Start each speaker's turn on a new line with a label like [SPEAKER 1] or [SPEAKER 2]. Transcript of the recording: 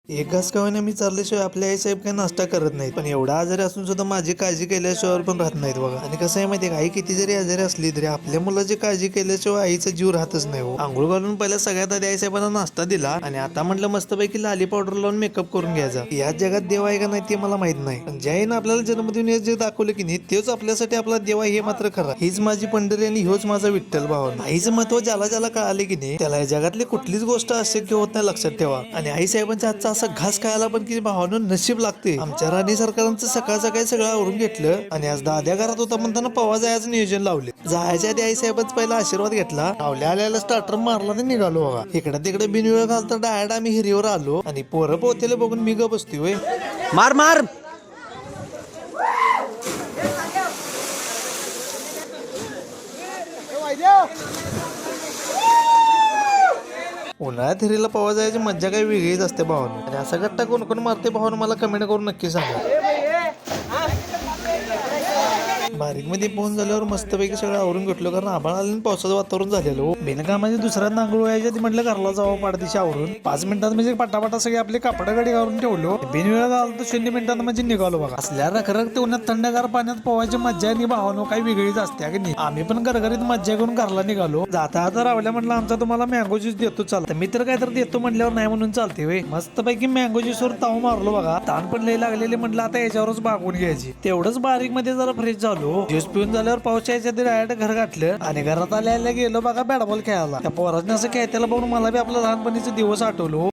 [SPEAKER 1] एक घास का होईना मी चालल्याशिवाय आपले आई साहेब काही नाश्ता करत नाहीत, पण एवढा आजारी असून सुद्धा माझी काळजी केल्याशिवाय पण राहत नाहीत बघा. आणि कसं आहे माहितीये का, आई किती जरी आजारी असली तरी आपल्या मुलाची काळजी केल्याशिवाय आईचा जीव राहतच नाही हो. आंघोळ घालून पहिला सगळ्यात आधी आई साहेबांना नाश्ता दिला आणि आता म्हटलं मस्तपैकी लाली पावडर लावून मेकअप करून घ्यायचा. याच जगात देव आहे का नाही ते मला माहित नाही, पण ज्या आईनं आपल्याला जन्मदिन हे जे दाखवलं की नाही तेच आपल्यासाठी आपला देव आहे हे मात्र खरं. हीच माझी पंढरी आणि ह्योच माझा विठ्ठल भाव. आईचं महत्व ज्याला ज्याला कळाले की नाही त्याला या जगातली कुठलीच गोष्ट अशक्य होत नाही, लक्षात ठेवा. आणि आई साहेबांच्या हातचा असा घास खायला पण की भावानं नशीब लागते. आमच्या राणी सरकारांचं सकाळ सकाळी सगळं आवरून घेतलं आणि आज दाद्या घरात होता म्हणताना पवा जायचं नियोजन लावले. जायच्या आधी आई साहेबांचा पहिला आशीर्वाद घेतला, आवल्या आल्याला स्टार्टर मारला आणि निघालो बघा. इकडे तिकडे बिनवेळ घालता डायरेक्ट आम्ही हिरीवर आलो आणि पोरं पोतेले बघून मी ग बसतोय होय.
[SPEAKER 2] मार मार.
[SPEAKER 1] उन्हाळ्यात हिरीला पवा जायची मज्जा काही वेगळीच असते भावानं. आणि असा गट्टा कोण कोण मारते भावानं मला कमेंट करून नक्की सांगा. बारीक मध्ये पोहून झाल्यावर मस्तपैकी सगळं आवरून घेतलो, कारण आभाळ आलं पावसाचं वातावरण झालेलं. बिनकामाची दुसऱ्या नांगरू व्हायच्या ती म्हटलं घरला जावं पाडदिशी आवरून 5 मिनिटात म्हणजे पटापटा सगळे आपले कापडा गाडी घालून ठेवलो. बिनवेळ घालतो 0 मिनिटात म्हणजे निघालो बघा. असल्या रखरख ते उन्हात थंडगार पाण्यात पोहायची मज्जा आणि भावानो काही वेगळीच असते की नाही. आम्ही पण गरगरीत मज्जा करून घरला निघालो. जाता आता रावल्या म्हटलं आमचा तुम्हाला मँगो ज्यूस देतो चालतं. मी तर काय तर देतो म्हटल्यावर नाही म्हणून चालते वे. मस्तपैकी मँगो ज्यूसवर ताव मारलो बघा. ताण पण लई लागलेले म्हटलं आता याच्यावरच भागून घ्यायची. तेवढंच बारीक मध्ये जरा फ्रेश झालो. ज्यूस पिऊन झाल्यावर पाऊस यायच्या आधी डायरेक्ट घर गाठलं आणि घरात आल्या गेलो बघा बॅट बॉल खेळायला. त्या पोराने असं खेळताना बघून मला बी आपलं लहानपणीचे दिवस आठवलो.